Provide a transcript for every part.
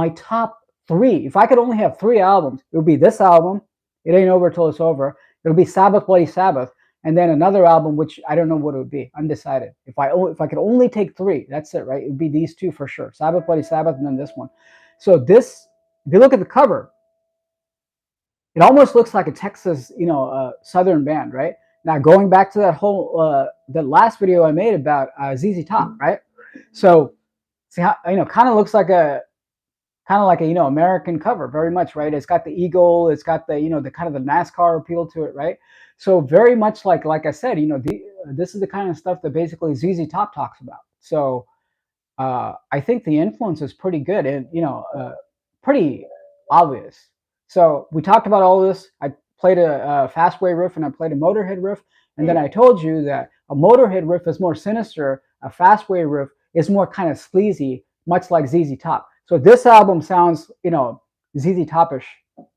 my top three, if I could only have three albums, it would be this album, It Ain't Over Till It's Over. It would be Sabbath, Bloody Sabbath, and then another album which I don't know what it would be, undecided. If I could only take three, that's it, right? It would be these two for sure, Sabbath, Bloody Sabbath, and then this one. So this, if you look at the cover, it almost looks like a Texas, Southern band, right? Now going back to that whole that last video I made about ZZ Top, right? So see how kind of looks like a American cover very much, right? It's got the eagle, it's got the the kind of the NASCAR appeal to it, right? So very much like I said, this is the kind of stuff that basically ZZ Top talks about. So I think the influence is pretty good and pretty obvious. So we talked about all this. I played a Fastway riff and I played a Motorhead riff, and then I told you that a Motorhead riff is more sinister, a Fastway riff is more kind of sleazy, much like ZZ Top. So this album sounds, ZZ Topish,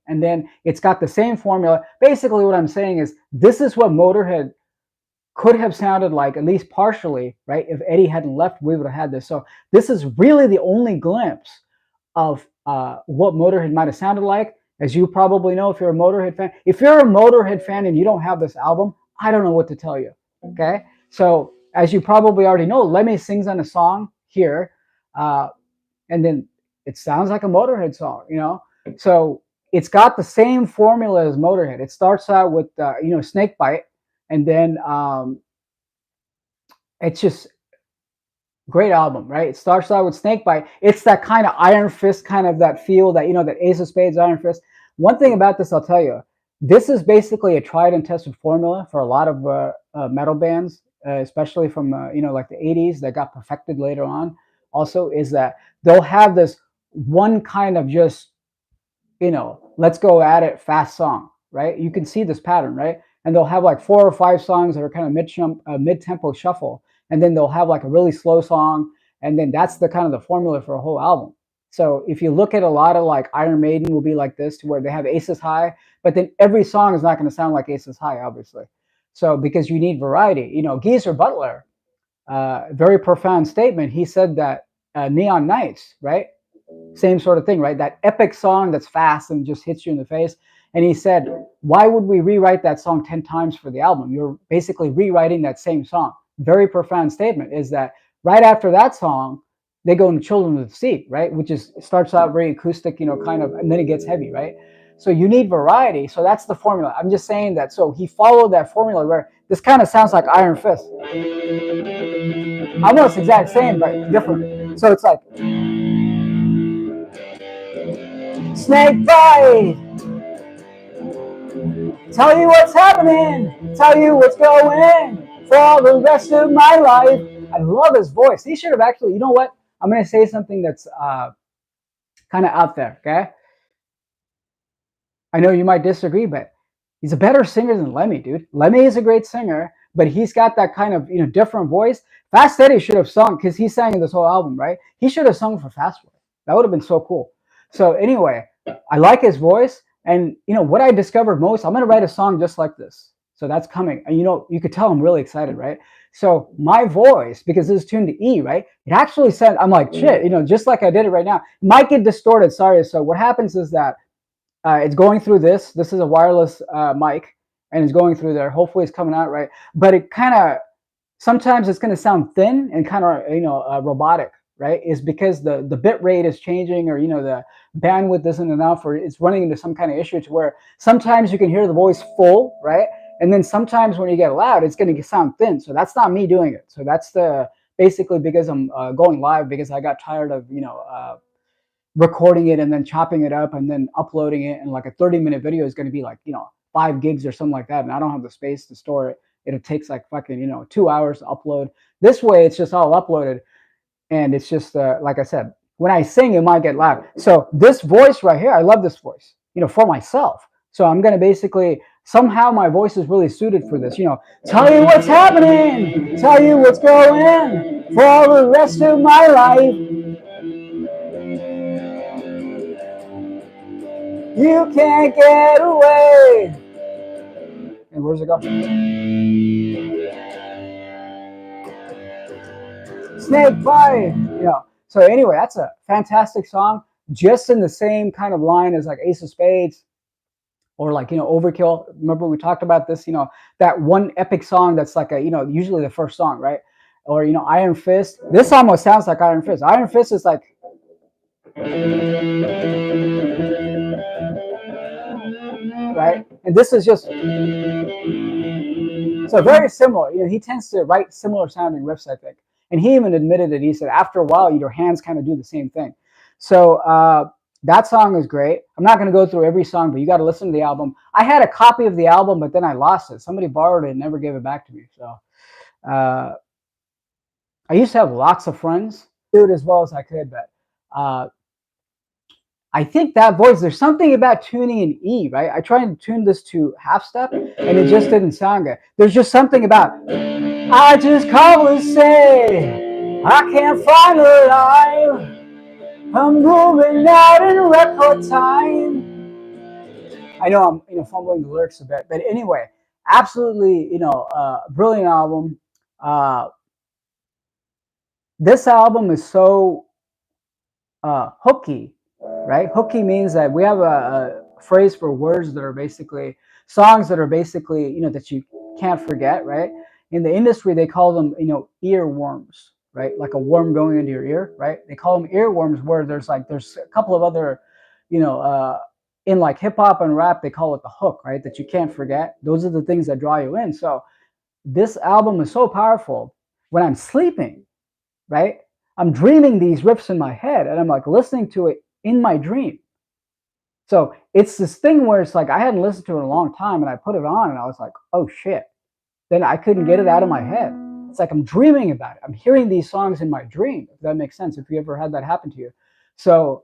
and then it's got the same formula. Basically, what I'm saying is this is what Motorhead could have sounded like, at least partially, right? If Eddie hadn't left, we would have had this. So this is really the only glimpse of what Motorhead might have sounded like. As you probably know, if you're a Motorhead fan, if you're a Motorhead fan and you don't have this album, I don't know what to tell you. Okay, so as you probably already know, Lemmy sings on a song here, and then it sounds like a Motorhead song, So it's got the same formula as Motorhead. It starts out with Snakebite, and then it's just great album, right? It starts out with Snakebite. It's that kind of Iron Fist, kind of that feel that that Ace of Spades, Iron Fist. One thing about this, I'll tell you, this is basically a tried and tested formula for a lot of metal bands, especially from like the 80s that got perfected later on. Also, is that they'll have this one kind of just let's go at it fast song, right? You can see this pattern, right? And they'll have like 4 or 5 songs that are kind of mid-tempo shuffle, and then they'll have like a really slow song, and then that's the kind of the formula for a whole album. So if you look at a lot of like Iron Maiden will be like this, to where they have Aces High, but then every song is not going to sound like Aces High, obviously. So because you need variety, Geezer Butler, very profound statement. He said that Neon Nights, right? Same sort of thing, right? That epic song that's fast and just hits you in the face. And he said, why would we rewrite that song 10 times for the album? You're basically rewriting that same song. Very profound statement is that right after that song, they go into Children of the Sea, right? Which starts out very acoustic, kind of, and then it gets heavy, right? So you need variety. So that's the formula. I'm just saying that. So he followed that formula where this kind of sounds like Iron Fist. Almost exact same, but different. So it's like Snake Bite. Tell you what's happening. Tell you what's going for the rest of my life. I love his voice. He should have actually, you know what? I'm going to say something that's kind of out there, okay? I know you might disagree, but he's a better singer than Lemmy, dude. Lemmy is a great singer, but he's got that kind of, different voice. Fast Eddie should have sung, because he sang in this whole album, right? He should have sung for Fastway. That would have been so cool. So anyway, I like his voice. And, what I discovered most, I'm going to write a song just like this. So that's coming. And, you could tell I'm really excited, right? So my voice, because this is tuned to E, right? It actually said, I'm like, shit, just like I did it right now. It might get distorted, sorry. So what happens is that it's going through this. This is a wireless mic, and it's going through there. Hopefully it's coming out right. But it kind of, sometimes it's going to sound thin and kind of, robotic, right? Is because the bit rate is changing, or, the bandwidth isn't enough, or it's running into some kind of issue to where sometimes you can hear the voice full, right? And then sometimes when you get loud, it's going to sound thin. So that's not me doing it. So that's basically because I'm going live, because I got tired of, recording it and then chopping it up and then uploading it. And like a 30-minute video is going to be like, 5 gigs or something like that. And I don't have the space to store it. It takes like fucking, 2 hours to upload. This way, it's just all uploaded. And it's just, like I said, when I sing, it might get loud. So this voice right here, I love this voice, for myself. So I'm going to basically, somehow my voice is really suited for this, tell you what's happening, tell you what's going for the rest of my life. You can't get away. And where's it go? Snake Bite. So anyway, that's a fantastic song. just in the same kind of line as like Ace of Spades or like, Overkill. Remember we talked about this, that one epic song that's like a, usually the first song, right? Or, Iron Fist. This almost sounds like Iron Fist. Iron Fist is like, right? And this is just so very similar. He tends to write similar sounding riffs, I think. And he even admitted it. He said after a while, your hands kind of do the same thing. So that song is great. I'm not going to go through every song, but you got to listen to the album. I had a copy of the album, but then I lost it. Somebody borrowed it and never gave it back to me. So I used to have lots of friends, do it as well as I could, but I think that voice, there's something about tuning in E, right? I tried to tune this to half step and it just didn't sound good. There's just something about, I just call and say, I can't find a line. I'm moving out in record time. I know I'm fumbling the lyrics a bit, but anyway, absolutely, brilliant album. This album is so hooky, right? Hooky means that we have a phrase for words that are basically songs that are basically, that you can't forget, right? In the industry, they call them, earworms, right? Like a worm going into your ear, right? They call them earworms, where there's a couple of other, in like hip hop and rap, they call it the hook, right? That you can't forget. Those are the things that draw you in. So this album is so powerful. When I'm sleeping, right, I'm dreaming these riffs in my head and I'm like listening to it in my dream. So it's this thing where it's like I hadn't listened to it in a long time and I put it on and I was like, oh shit. Then I couldn't get it out of my head. It's like I'm dreaming about it. I'm hearing these songs in my dream, if that makes sense, if you ever had that happen to you. So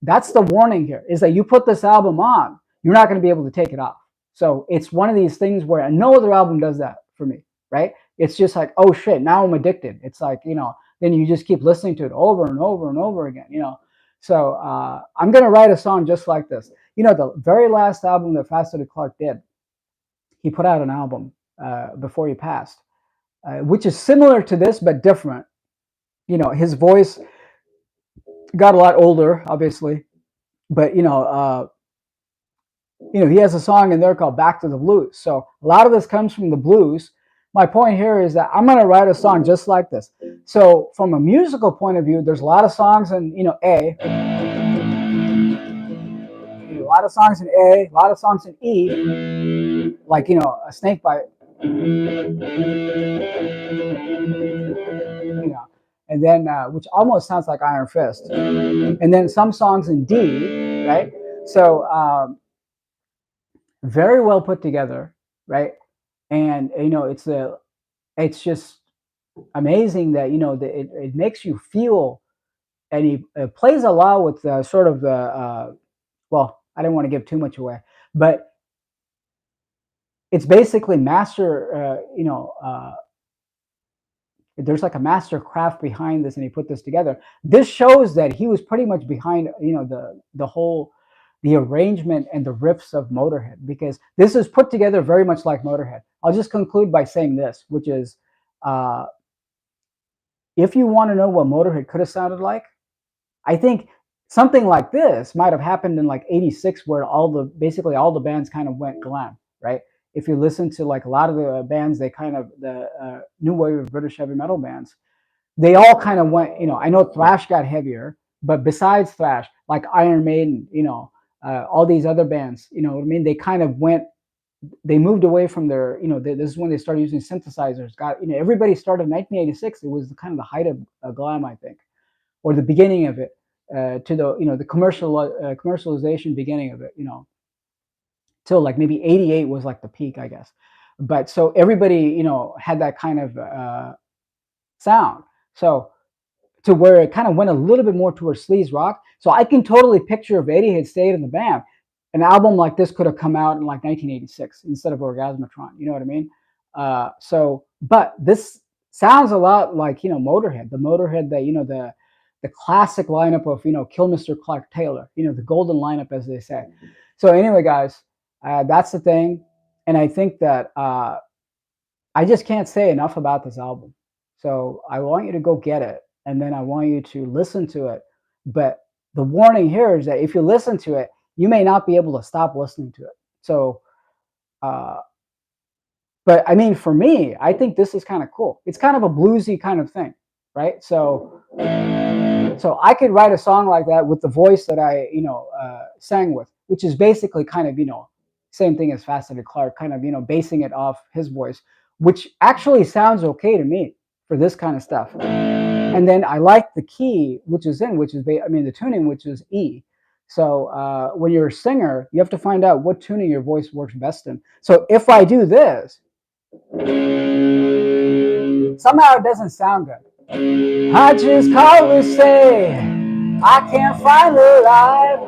that's the warning here, is that you put this album on, you're not going to be able to take it off. So it's one of these things where no other album does that for me, right? It's just like, oh shit, now I'm addicted. It's like, then you just keep listening to it over and over and over again, So I'm going to write a song just like this. The very last album that Eddie Clarke did, he put out an album before he passed, which is similar to this, but different. His voice got a lot older, obviously, but, he has a song in there called Back to the Blues. So a lot of this comes from the blues. My point here is that I'm going to write a song just like this. So from a musical point of view, there's a lot of songs in, A, a lot of songs in A, a lot of songs in E, like, a snake bite, and then, which almost sounds like Iron Fist. And then some songs in D, right? So very well put together, right? And, it's just amazing that, it makes you feel, and he plays a lot with sort of the, well, I don't want to give too much away, but it's basically master, there's like a master craft behind this, and he put this together. This shows that he was pretty much behind, the whole, the arrangement and the riffs of Motorhead, because this is put together very much like Motorhead. I'll just conclude by saying this, which is, if you want to know what Motorhead could have sounded like, I think something like this might have happened in like '86, where basically all the bands kind of went glam, right? If you listen to like a lot of the bands, they kind of, the new wave of British heavy metal bands, they all kind of went, I know thrash got heavier, but besides thrash, like Iron Maiden, all these other bands, what I mean? They kind of they moved away from their, this is when they started using synthesizers. Everybody started in 1986. It was kind of the height of glam, I think, or the beginning of it, to the, the commercialization beginning of it, till like maybe '88 was like the peak, I guess. But so everybody, had that kind of sound. So to where it kind of went a little bit more towards sleaze rock. So I can totally picture if Eddie had stayed in the band, an album like this could have come out in like 1986 instead of Orgasmatron. You know what I mean? But this sounds a lot like, Motorhead, the Motorhead that, the classic lineup of, Kilmister, Clark, Taylor, the golden lineup, as they say. So anyway, guys, that's the thing. And I think that I just can't say enough about this album. So I want you to go get it. And then I want you to listen to it. But the warning here is that if you listen to it, you may not be able to stop listening to it. So, uh, but I mean, for me, I think this is kind of cool. It's kind of a bluesy kind of thing, right? So I could write a song like that with the voice that I, sang with, which is basically kind of, same thing as Fast Eddie Clarke, kind of, basing it off his voice, which actually sounds okay to me for this kind of stuff. And then I like the key, which is in, which is, I mean, the tuning, which is E. So when you're a singer, you have to find out what tuning your voice works best in. So if I do this, somehow it doesn't sound good. I just call to say I can't find the life.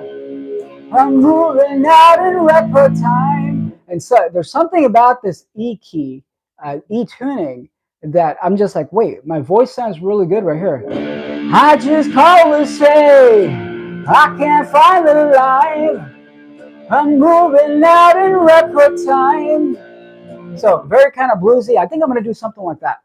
I'm moving out in record time. And so there's something about this E key, E tuning, that I'm just like, wait, my voice sounds really good right here. I just call to say I can't find the life. I'm moving out in record time. So very kind of bluesy. I think I'm going to do something like that.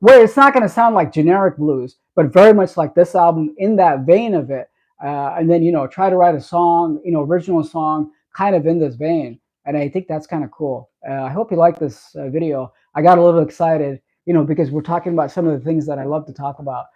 Where it's not going to sound like generic blues, but very much like this album in that vein of it. And then, try to write a song, original song kind of in this vein. And I think that's kind of cool. I hope you like this video. I got a little excited, because we're talking about some of the things that I love to talk about.